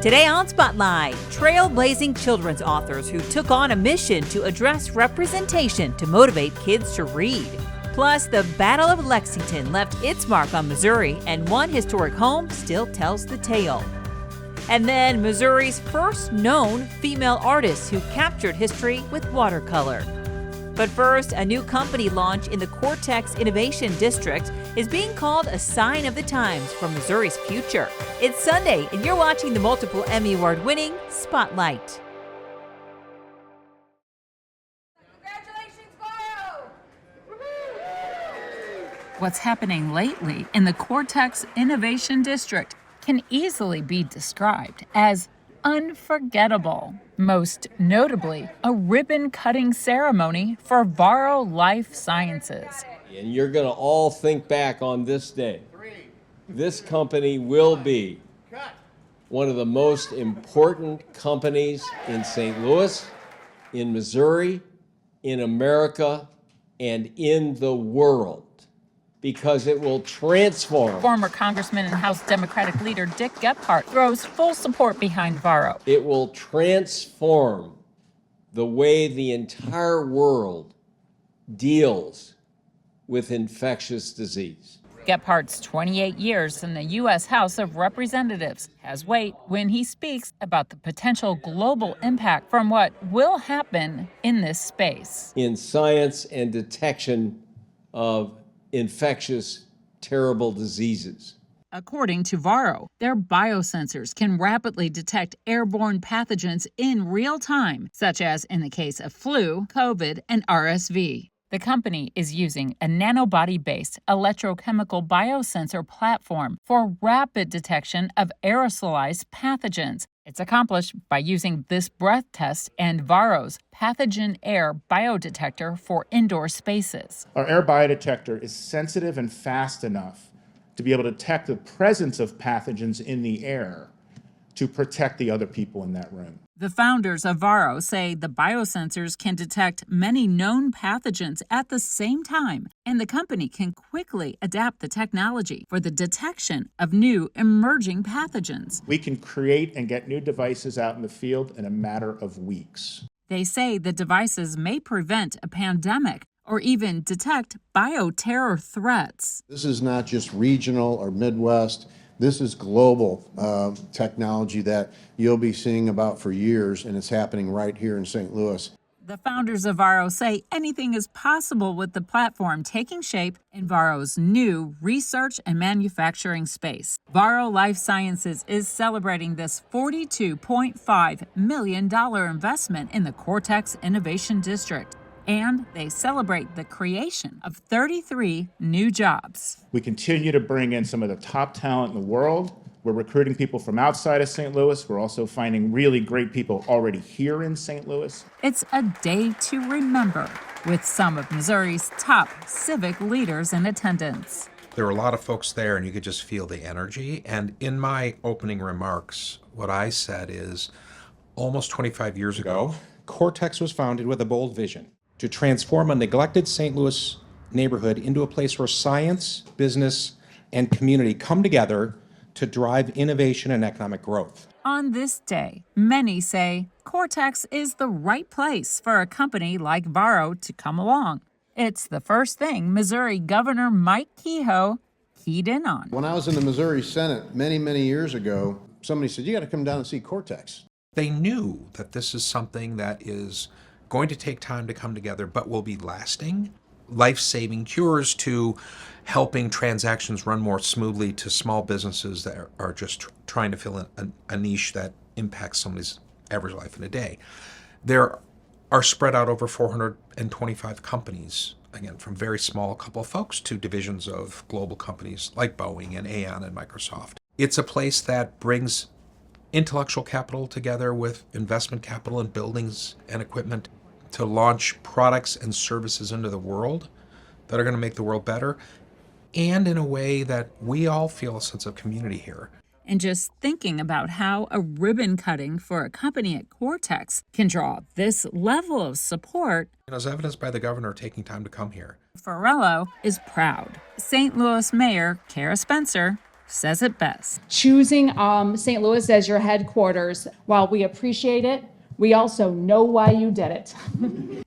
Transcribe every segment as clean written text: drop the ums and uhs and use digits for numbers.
Today on Spotlight, trailblazing children's authors who took on a mission to address representation to motivate kids to read. Plus, the Battle of Lexington left its mark on Missouri, and one historic home still tells the tale. And then Missouri's first known female artist who captured history with watercolor. But first, a new company launch in the Cortex Innovation District is being called a sign of the times for Missouri's future. It's Sunday, and you're watching the multiple Emmy Award-winning Spotlight. Congratulations, Varo! What's happening lately in the Cortex Innovation District can easily be described as unforgettable. Most notably, a ribbon-cutting ceremony for Varo Life Sciences. And you're going to all think back on this day. This company will be one of the most important companies in St. Louis, in Missouri, in America, and in the world, because it will transform. Former Congressman and House Democratic leader Dick Gephardt throws full support behind Varo. It will transform the way the entire world deals with infectious disease. Gephardt's 28 years in the U.S. House of Representatives has weight when he speaks about the potential global impact from what will happen in this space. In science and detection of infectious, terrible diseases. According to Varo, their biosensors can rapidly detect airborne pathogens in real time, such as in the case of flu, COVID, and RSV. The company is using a nanobody-based electrochemical biosensor platform for rapid detection of aerosolized pathogens. It's accomplished by using this breath test and Varo's pathogen air biodetector for indoor spaces. Our air biodetector is sensitive and fast enough to be able to detect the presence of pathogens in the air to protect the other people in that room. The founders of Varo say the biosensors can detect many known pathogens at the same time, and the company can quickly adapt the technology for the detection of new emerging pathogens. We can create and get new devices out in the field in a matter of weeks. They say the devices may prevent a pandemic or even detect bioterror threats. This is not just regional or Midwest. This is global technology that you'll be seeing about for years, and it's happening right here in St. Louis. The founders of Varo say anything is possible with the platform taking shape in Varo's new research and manufacturing space. Varo Life Sciences is celebrating this $42.5 million investment in the Cortex Innovation District. And they celebrate the creation of 33 new jobs. We continue to bring in some of the top talent in the world. We're recruiting people from outside of St. Louis. We're also finding really great people already here in St. Louis. It's a day to remember, with some of Missouri's top civic leaders in attendance. There were a lot of folks there, and you could just feel the energy. And in my opening remarks, what I said is, almost 25 years ago, Cortex was founded with a bold vision to transform a neglected St. Louis neighborhood into a place where science, business, and community come together to drive innovation and economic growth. On this day, many say Cortex is the right place for a company like Varo to come along. It's the first thing Missouri Governor Mike Kehoe keyed in on. When I was in the Missouri Senate many, many years ago, somebody said, you got to come down and see Cortex. they knew that this is something that is going to take time to come together, but will be lasting. Life-saving cures to helping transactions run more smoothly to small businesses that are just trying to fill a niche that impacts somebody's average life in a day. There are spread out over 425 companies, again, from very small couple of folks to divisions of global companies like Boeing and Aon and Microsoft. It's a place that brings intellectual capital together with investment capital and buildings and equipment to launch products and services into the world that are going to make the world better, and in a way that we all feel a sense of community here. And just thinking about how a ribbon cutting for a company at Cortex can draw this level of support, As evidenced by the governor taking time to come here. Farello is proud. St. Louis Mayor Kara Spencer says it best. Choosing St. Louis as your headquarters, while we appreciate it, we also know why you did it.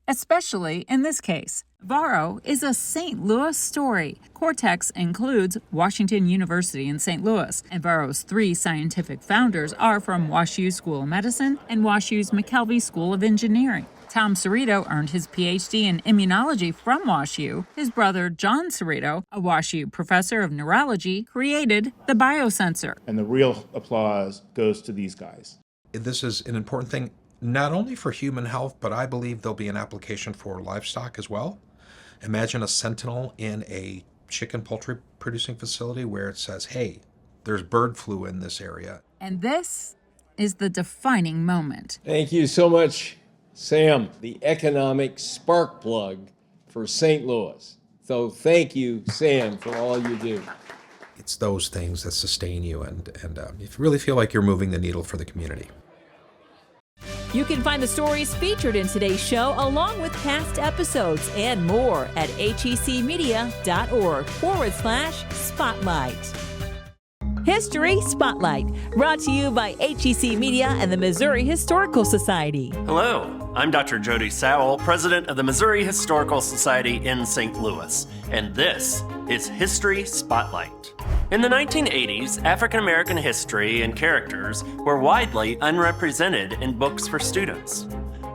Especially in this case. Varro is a St. Louis story. Cortex includes Washington University in St. Louis, and Varro's 3 scientific founders are from WashU School of Medicine and WashU's McKelvey School of Engineering. Tom Cerrito earned his PhD in immunology from WashU. His brother, John Cerrito, a WashU professor of neurology, created the biosensor. And the real applause goes to these guys. This is an important thing, not only for human health, but I believe there'll be an application for livestock as well. Imagine a sentinel in a chicken poultry producing facility where it says, hey, there's bird flu in this area. And this is the defining moment. Thank you so much, Sam, the economic spark plug for St. Louis. So thank you, Sam, for all you do. It's those things that sustain you and you really feel like you're moving the needle for the community. You can find the stories featured in today's show along with past episodes and more at hecmedia.org/spotlight. History Spotlight, brought to you by HEC Media and the Missouri Historical Society. Hello, I'm Dr. Jody Sowell, president of the Missouri Historical Society in St. Louis, and this is History Spotlight. In the 1980s, African American history and characters were widely unrepresented in books for students.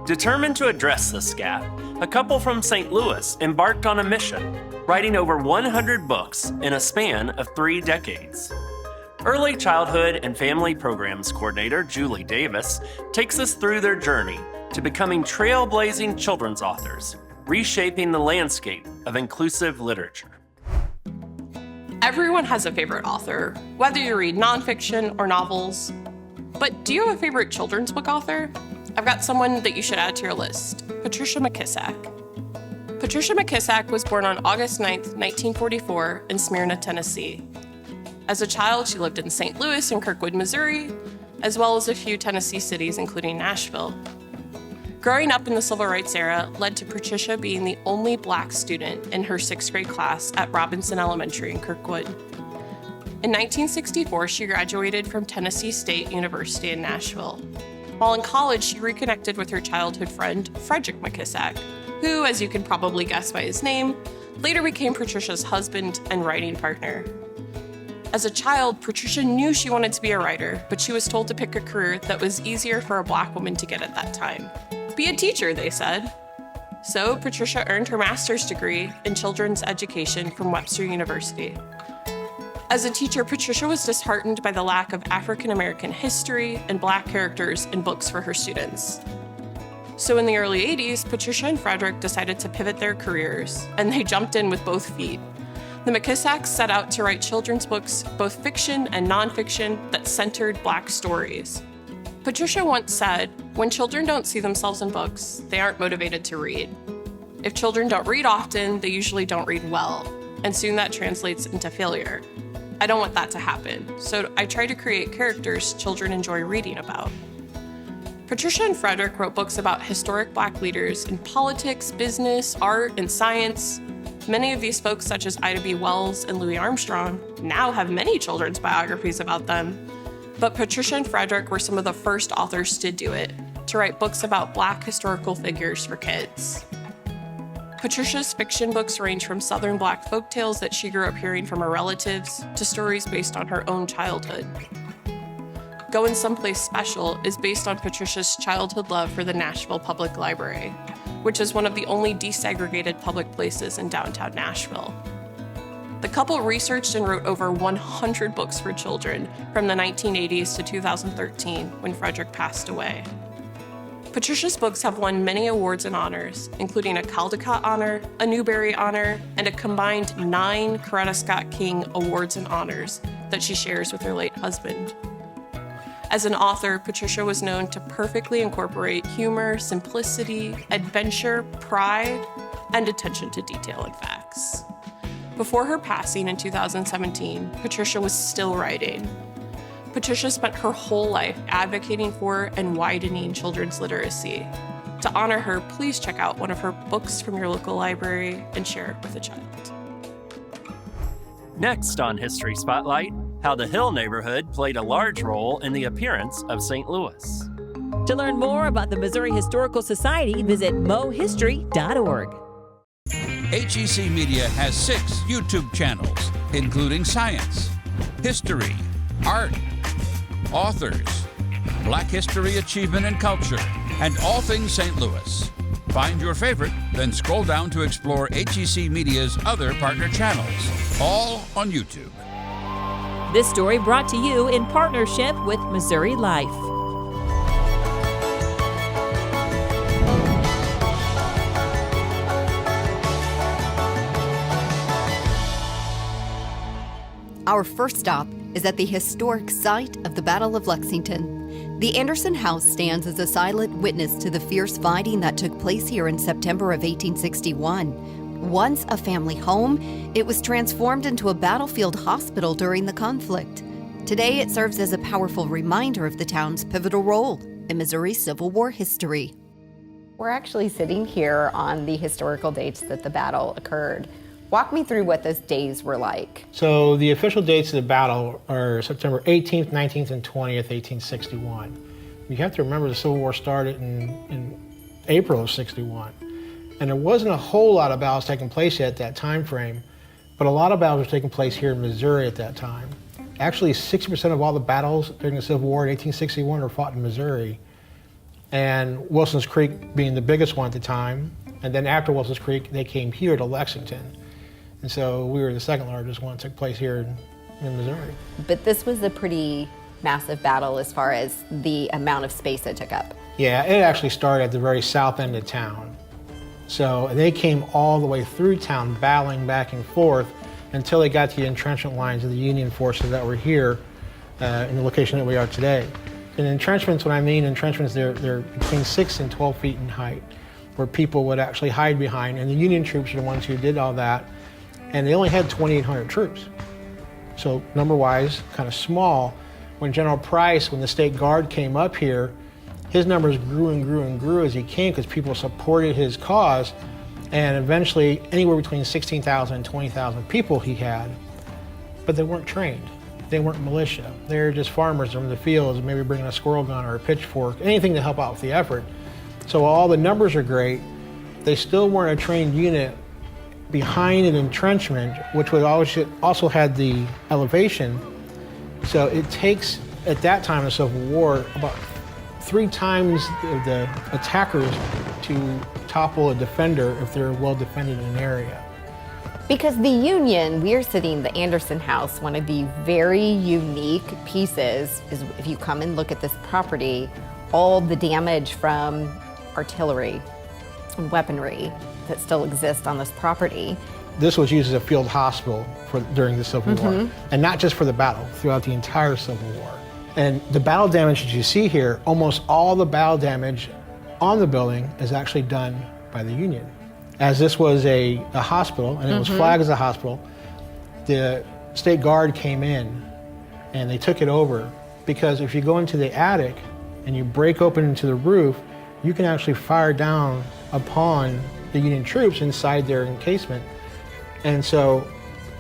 Determined to address this gap, a couple from St. Louis embarked on a mission, writing over 100 books in a span of 3 decades. Early Childhood and Family Programs Coordinator Julie Davis takes us through their journey to becoming trailblazing children's authors, reshaping the landscape of inclusive literature. Everyone has a favorite author, whether you read nonfiction or novels. But do you have a favorite children's book author? I've got someone that you should add to your list, Patricia McKissack. Patricia McKissack was born on August 9th, 1944 in Smyrna, Tennessee. As a child, she lived in St. Louis and Kirkwood, Missouri, as well as a few Tennessee cities, including Nashville. Growing up in the Civil Rights era led to Patricia being the only Black student in her 6th grade class at Robinson Elementary in Kirkwood. In 1964, she graduated from Tennessee State University in Nashville. While in college, she reconnected with her childhood friend, Frederick McKissack, who, as you can probably guess by his name, later became Patricia's husband and writing partner. As a child, Patricia knew she wanted to be a writer, but she was told to pick a career that was easier for a Black woman to get at that time. Be a teacher, they said. So Patricia earned her master's degree in children's education from Webster University. As a teacher, Patricia was disheartened by the lack of African American history and Black characters in books for her students. So in the early 80s, Patricia and Frederick decided to pivot their careers, and they jumped in with both feet. The McKissacks set out to write children's books, both fiction and nonfiction, that centered Black stories. Patricia once said, "When children don't see themselves in books, they aren't motivated to read. If children don't read often, they usually don't read well, and soon that translates into failure. I don't want that to happen, so I try to create characters children enjoy reading about." Patricia and Frederick wrote books about historic Black leaders in politics, business, art, and science. Many of these folks, such as Ida B. Wells and Louis Armstrong, now have many children's biographies about them. But Patricia and Frederick were some of the first authors to do it, to write books about Black historical figures for kids. Patricia's fiction books range from Southern Black folktales that she grew up hearing from her relatives to stories based on her own childhood. Going Someplace Special is based on Patricia's childhood love for the Nashville Public Library, which is one of the only desegregated public places in downtown Nashville. The couple researched and wrote over 100 books for children from the 1980s to 2013, when Frederick passed away. Patricia's books have won many awards and honors, including a Caldecott Honor, a Newbery Honor, and a combined 9 Coretta Scott King awards and honors that she shares with her late husband. As an author, Patricia was known to perfectly incorporate humor, simplicity, adventure, pride, and attention to detail and facts. Before her passing in 2017, Patricia was still writing. Patricia spent her whole life advocating for and widening children's literacy. To honor her, please check out one of her books from your local library and share it with a child. Next on History Spotlight, how the Hill neighborhood played a large role in the appearance of St. Louis. To learn more about the Missouri Historical Society, visit mohistory.org. HEC Media has 6 YouTube channels, including science, history, art, authors, Black History, Achievement, and Culture, and all things St. Louis. Find your favorite, then scroll down to explore HEC Media's other partner channels, all on YouTube. This story brought to you in partnership with Missouri Life. Our first stop is at the historic site of the Battle of Lexington. The Anderson House stands as a silent witness to the fierce fighting that took place here in September of 1861. Once a family home, it was transformed into a battlefield hospital during the conflict. Today, it serves as a powerful reminder of the town's pivotal role in Missouri Civil War history. We're actually sitting here on the historical dates that the battle occurred. Walk me through what those days were like. So the official dates of the battle are September 18th, 19th, and 20th, 1861. You have to remember the Civil War started in April of 61. And there wasn't a whole lot of battles taking place yet at that time frame, but a lot of battles were taking place here in Missouri at that time. Actually, 60% of all the battles during the Civil War in 1861 were fought in Missouri. And Wilson's Creek being the biggest one at the time. And then after Wilson's Creek, they came here to Lexington. And so we were the second largest one that took place here in Missouri. But this was a pretty massive battle as far as the amount of space it took up. Yeah, it actually started at the very south end of town. So they came all the way through town, battling back and forth until they got to the entrenchment lines of the Union forces that were here in the location that we are today. And entrenchments, when I mean entrenchments, they're between 6 and 12 feet in height, where people would actually hide behind. And the Union troops are the ones who did all that. And they only had 2,800 troops. So number-wise, kind of small. When General Price, when the State Guard came up here, his numbers grew and grew and grew as he came because people supported his cause. And eventually, anywhere between 16,000 and 20,000 people he had. But they weren't trained. They weren't militia. They were just farmers from the fields, maybe bringing a squirrel gun or a pitchfork, anything to help out with the effort. So while all the numbers are great, they still weren't a trained unit behind an entrenchment, which would also had the elevation. So it takes, at that time in the Civil War, about 3 times the attackers to topple a defender if they're well defended in an area. Because the Union, we are sitting in the Anderson House, one of the very unique pieces is if you come and look at this property, all the damage from artillery and weaponry that still exist on this property. This was used as a field hospital during the Civil War, and not just for the battle, throughout the entire Civil War. And the battle damage that you see here, almost all the battle damage on the building is actually done by the Union. As this was a hospital, and it was flagged as a hospital, the State Guard came in and they took it over, because if you go into the attic and you break open into the roof, you can actually fire down upon the Union troops inside their encasement. And so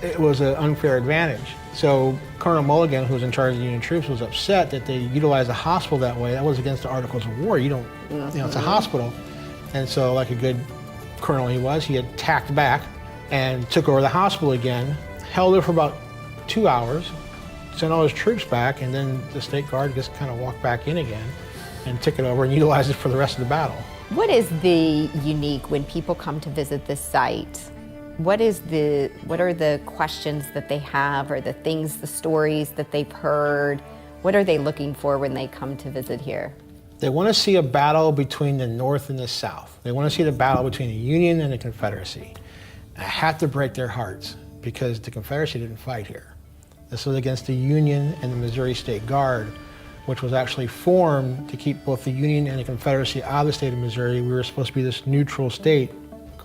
it was an unfair advantage. So Colonel Mulligan, who was in charge of the Union troops, was upset that they utilized the hospital that way. That was against the Articles of War. You don't, it's a hospital. And so, like a good colonel he was, he attacked back and took over the hospital again, held it for about 2 hours, sent all his troops back, and then the State Guard just kind of walked back in again and took it over and utilized it for the rest of the battle. What is the unique when people come to visit this site? What are the questions that they have, or the things, the stories that they've heard? What are they looking for when they come to visit here? They want to see a battle between the North and the South. They want to see the battle between the Union and the Confederacy. I have to break their hearts, because the Confederacy didn't fight here. This was against the Union and the Missouri State Guard, which was actually formed to keep both the Union and the Confederacy out of the state of Missouri. We were supposed to be this neutral state,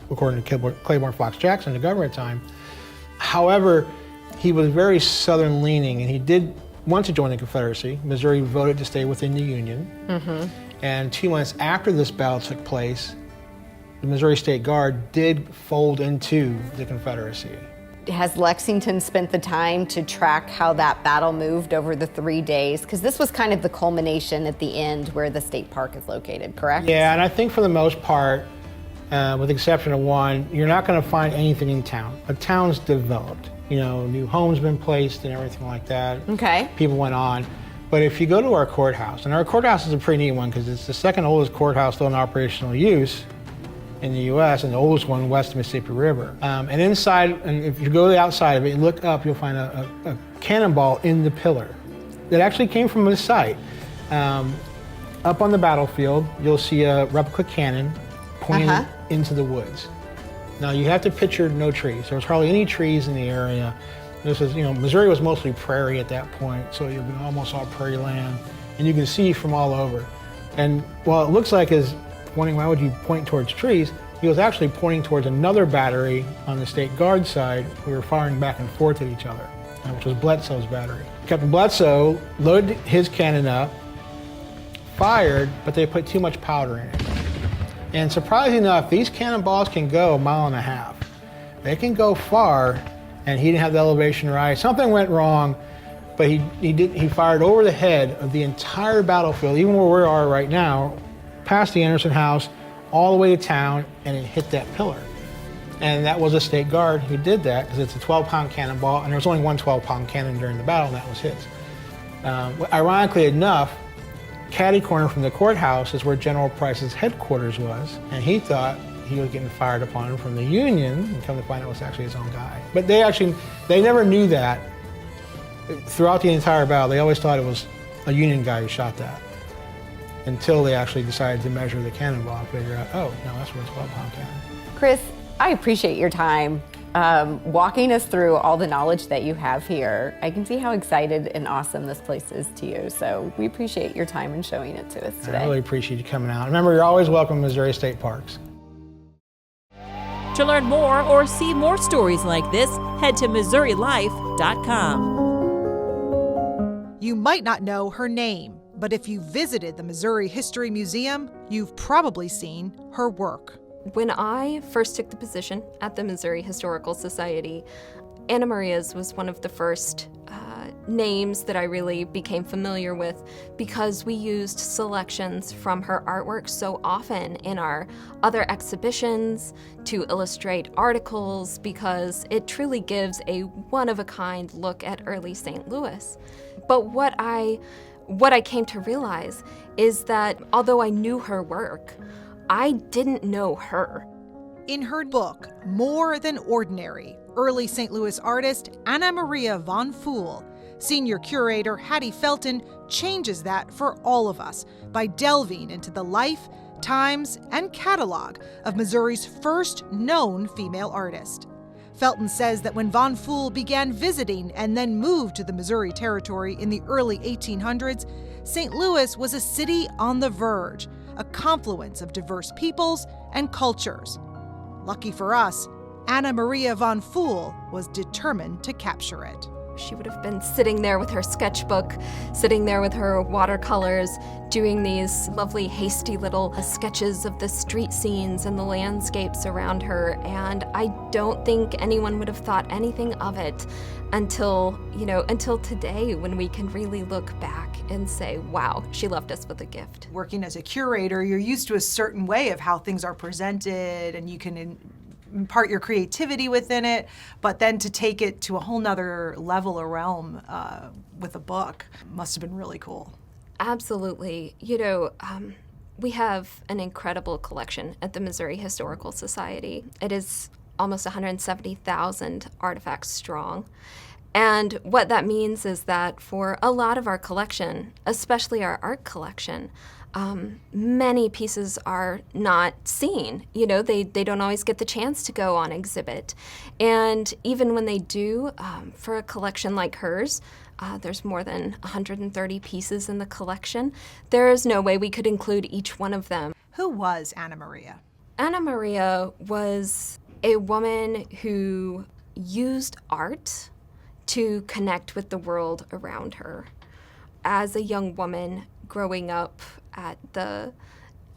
according to Claiborne Fox Jackson, the governor at the time. However, he was very Southern leaning, and he did want to join the Confederacy. Missouri voted to stay within the Union. And 2 months after this battle took place, the Missouri State Guard did fold into the Confederacy. Has Lexington spent the time to track how that battle moved over the 3 days? Because this was kind of the culmination at the end where the state park is located, correct? Yeah, and I think for the most part, with the exception of one, you're not going to find anything in town. A town's developed. You know, new homes been placed and everything like that. Okay. People went on. But if you go to our courthouse, and our courthouse is a pretty neat one because it's the second oldest courthouse still in operational use in the U.S. and the oldest one west of the Mississippi River. And inside, and if you go to the outside of it and look up, you'll find a cannonball in the pillar that actually came from this site. Up on the battlefield, you'll see a replica cannon pointing into the woods. Now you have to picture no trees. There was hardly any trees in the area. This is, you know, Missouri was mostly prairie at that point, so you almost all prairie land, and you can see from all over. And while it looks like is pointing, why would you point towards trees? He was actually pointing towards another battery on the State Guard side who were firing back and forth at each other, which was Bledsoe's battery. Captain Bledsoe loaded his cannon up, fired, but they put too much powder in it. And surprisingly enough, these cannonballs can go 1.5 miles. They can go far, and he didn't have the elevation right. Something went wrong, but he fired over the head of the entire battlefield, even where we are right now, past the Anderson House, all the way to town, and it hit that pillar. And that was a State Guard who did that, because it's a 12-pound cannonball, and there was only one 12-pound cannon during the battle, and that was his. Ironically enough, catty corner from the courthouse is where General Price's headquarters was, and he thought he was getting fired upon from the Union, and come to find out it was actually his own guy. But they never knew that. Throughout the entire battle, they always thought it was a Union guy who shot that, until they actually decided to measure the cannonball and figure out, oh, no, that's where it's 12-pound cannon. Chris, I appreciate your time walking us through all the knowledge that you have here. I can see how excited and awesome this place is to you, so we appreciate your time and showing it to us today. I really appreciate you coming out. Remember, you're always welcome in Missouri State Parks. To learn more or see more stories like this, head to MissouriLife.com. You might not know her name, but if you visited the Missouri History Museum, you've probably seen her work. When I first took the position at the Missouri Historical Society, Anna Maria's was one of the first names that I really became familiar with, because we used selections from her artwork so often in our other exhibitions to illustrate articles, because it truly gives a one-of-a-kind look at early St. Louis. But what I came to realize is that although I knew her work, I didn't know her. In her book, More Than Ordinary, early St. Louis artist Anna Maria von Pfuhl, senior curator Hattie Felton changes that for all of us by delving into the life, times, and catalog of Missouri's first known female artist. Felton says that when von Pfuhl began visiting and then moved to the Missouri Territory in the early 1800s, St. Louis was a city on the verge, a confluence of diverse peoples and cultures. Lucky for us, Anna Maria von Pfuhl was determined to capture it. She would have been sitting there with her sketchbook, sitting there with her watercolors, doing these lovely hasty little sketches of the street scenes and the landscapes around her. And I don't think anyone would have thought anything of it until today, when we can really look back and say, wow, she left us with a gift. Working as a curator, you're used to a certain way of how things are presented, and you can impart your creativity within it, but then to take it to a whole nother level or realm with a book must have been really cool. Absolutely. We have an incredible collection at the Missouri Historical Society. It is almost 170,000 artifacts strong. And what that means is that for a lot of our collection, especially our art collection, many pieces are not seen. They don't always get the chance to go on exhibit. And even when they do, for a collection like hers, there's more than 130 pieces in the collection. There is no way we could include each one of them. Who was Anna Maria? Anna Maria was a woman who used art to connect with the world around her. As a young woman growing up at the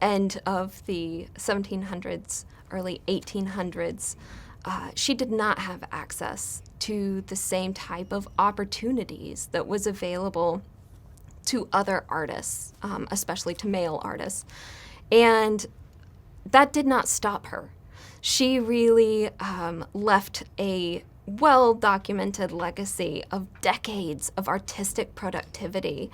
end of the 1700s, early 1800s, she did not have access to the same type of opportunities that was available to other artists, especially to male artists. And that did not stop her. She really left a well-documented legacy of decades of artistic productivity.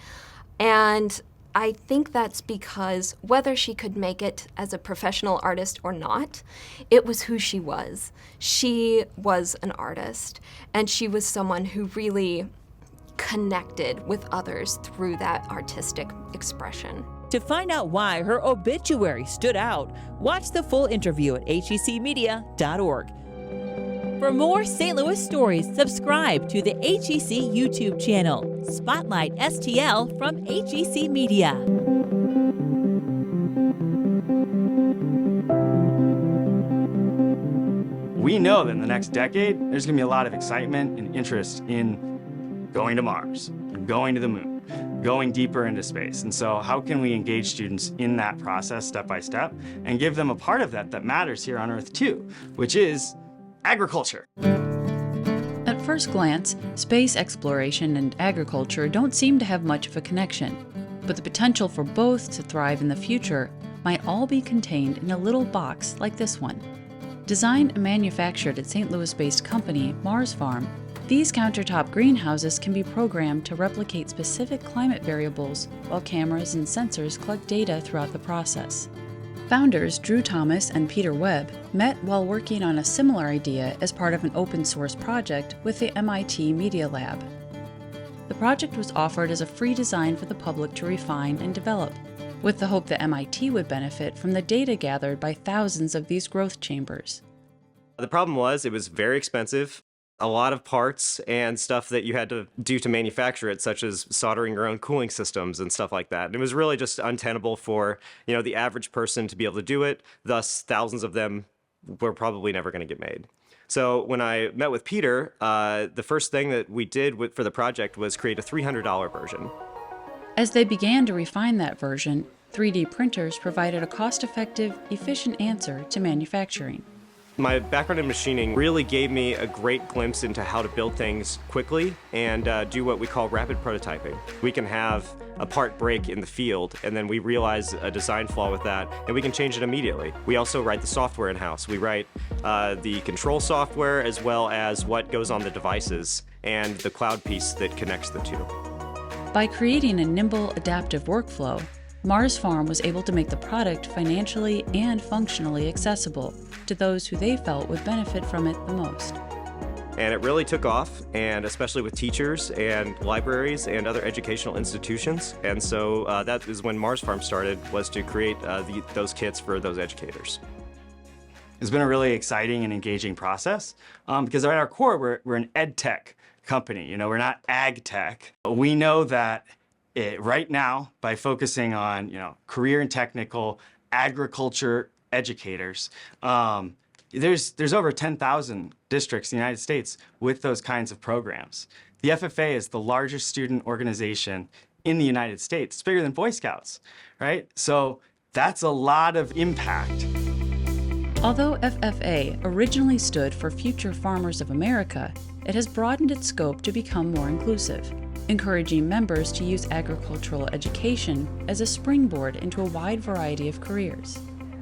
And I think that's because whether she could make it as a professional artist or not, it was who she was. She was an artist, and she was someone who really connected with others through that artistic expression. To find out why her obituary stood out, watch the full interview at hecmedia.org. For more St. Louis stories, subscribe to the HEC YouTube channel. Spotlight STL from HEC Media. We know that in the next decade, there's going to be a lot of excitement and interest in going to Mars, going to the moon, going deeper into space. And so how can we engage students in that process step by step and give them a part of that that matters here on Earth too, which is agriculture. At first glance, space exploration and agriculture don't seem to have much of a connection, but the potential for both to thrive in the future might all be contained in a little box like this one. Designed and manufactured at St. Louis-based company Mars Farm, these countertop greenhouses can be programmed to replicate specific climate variables while cameras and sensors collect data throughout the process. Founders Drew Thomas and Peter Webb met while working on a similar idea as part of an open-source project with the MIT Media Lab. The project was offered as a free design for the public to refine and develop, with the hope that MIT would benefit from the data gathered by thousands of these growth chambers. The problem was it was very expensive. A lot of parts and stuff that you had to do to manufacture it, such as soldering your own cooling systems and stuff like that. And it was really just untenable for, the average person to be able to do it. Thus, thousands of them were probably never going to get made. So when I met with Peter, the first thing that we did for the project was create a $300 version. As they began to refine that version, 3D printers provided a cost-effective, efficient answer to manufacturing. My background in machining really gave me a great glimpse into how to build things quickly and do what we call rapid prototyping. We can have a part break in the field, and then we realize a design flaw with that, and we can change it immediately. We also write the software in-house. We write the control software as well as what goes on the devices and the cloud piece that connects the two. By creating a nimble, adaptive workflow, Mars Farm was able to make the product financially and functionally accessible to those who they felt would benefit from it the most. And it really took off, and especially with teachers and libraries and other educational institutions. And so that is when Mars Farm started, was to create those kits for those educators. It's been a really exciting and engaging process because at our core, we're an ed tech company. We're not ag tech. We know that right now, by focusing on career and technical agriculture educators, there's over 10,000 districts in the United States with those kinds of programs. The FFA is the largest student organization in the United States. It's bigger than Boy Scouts, right? So that's a lot of impact. Although FFA originally stood for Future Farmers of America, it has broadened its scope to become more inclusive, encouraging members to use agricultural education as a springboard into a wide variety of careers.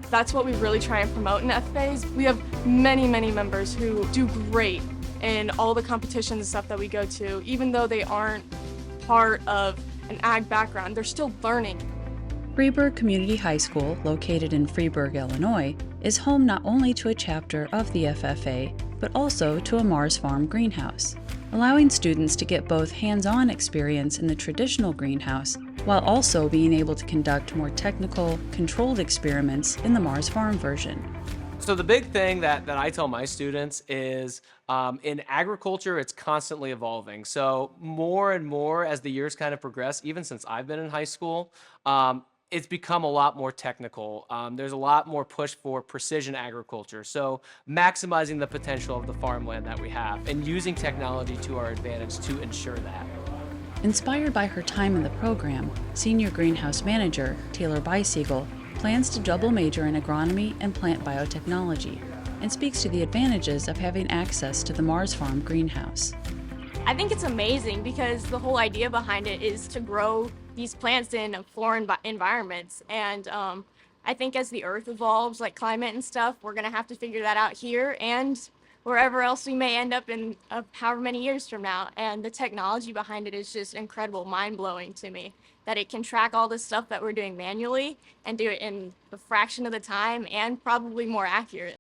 That's what we really try and promote in FFAs. We have many, many members who do great in all the competitions and stuff that we go to. Even though they aren't part of an ag background, they're still learning. Freeburg Community High School, located in Freeburg, Illinois, is home not only to a chapter of the FFA, but also to a Mars Farm greenhouse, allowing students to get both hands-on experience in the traditional greenhouse while also being able to conduct more technical, controlled experiments in the Mars Farm version. So the big thing that I tell my students is in agriculture, it's constantly evolving. So more and more as the years kind of progress, even since I've been in high school, it's become a lot more technical. There's a lot more push for precision agriculture. So maximizing the potential of the farmland that we have and using technology to our advantage to ensure that. Inspired by her time in the program, Senior Greenhouse Manager Taylor Bysiegel plans to double major in agronomy and plant biotechnology and speaks to the advantages of having access to the Mars Farm greenhouse. I think it's amazing because the whole idea behind it is to grow these plants in foreign environments. And I think as the Earth evolves, like climate and stuff, we're going to have to figure that out here and wherever else we may end up in however many years from now. And the technology behind it is just incredible, mind-blowing to me, that it can track all this stuff that we're doing manually and do it in a fraction of the time and probably more accurate.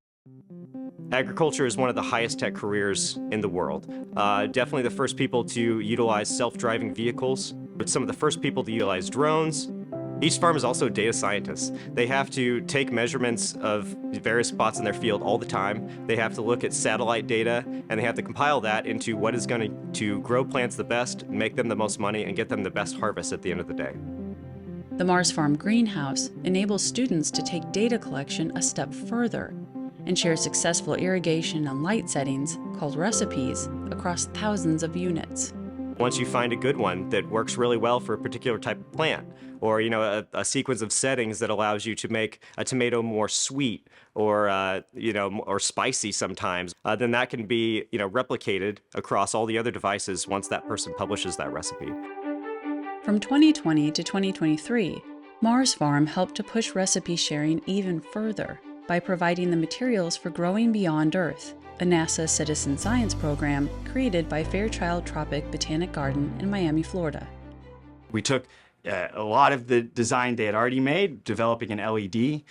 Agriculture is one of the highest tech careers in the world. Definitely the first people to utilize self-driving vehicles, but some of the first people to utilize drones. Each farm is also data scientists. They have to take measurements of various spots in their field all the time. They have to look at satellite data, and they have to compile that into what is going to grow plants the best, make them the most money, and get them the best harvest at the end of the day. The Mars Farm greenhouse enables students to take data collection a step further and share successful irrigation and light settings, called recipes, across thousands of units. Once you find a good one that works really well for a particular type of plant, or a sequence of settings that allows you to make a tomato more sweet or or spicy sometimes, then that can be replicated across all the other devices once that person publishes that recipe. From 2020 to 2023, Mars Farm helped to push recipe sharing even further by providing the materials for Growing Beyond Earth, a NASA citizen science program created by Fairchild Tropic Botanic Garden in Miami, Florida. We took a lot of the design they had already made, developing an LED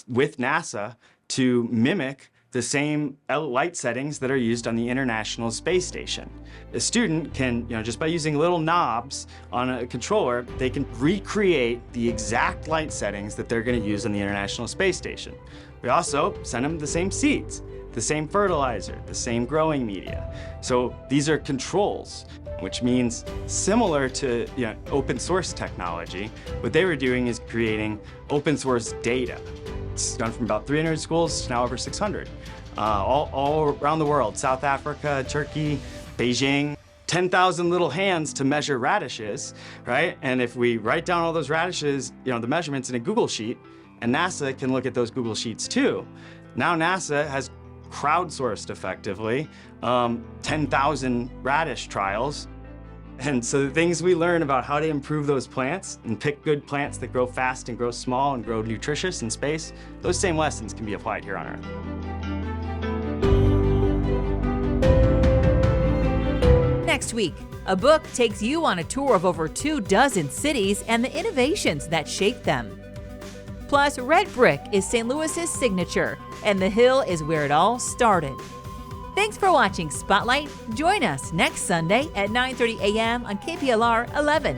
with NASA to mimic the same light settings that are used on the International Space Station. A student can, just by using little knobs on a controller, they can recreate the exact light settings that they're going to use on the International Space Station. We also send them the same seeds, the same fertilizer, the same growing media. So these are controls, which means similar to open source technology, what they were doing is creating open source data. It's gone from about 300 schools to now over 600, all around the world, South Africa, Turkey, Beijing. 10,000 little hands to measure radishes, right? And if we write down all those radishes, the measurements in a Google Sheet, and NASA can look at those Google Sheets too. Now NASA has crowdsourced effectively 10,000 radish trials. And so the things we learn about how to improve those plants and pick good plants that grow fast and grow small and grow nutritious in space, those same lessons can be applied here on Earth. Next week, a book takes you on a tour of over 24 cities and the innovations that shaped them. Plus, red brick is St. Louis's signature, and the hill is where it all started. Thanks for watching Spotlight. Join us next Sunday at 9:30 a.m. on KPLR 11.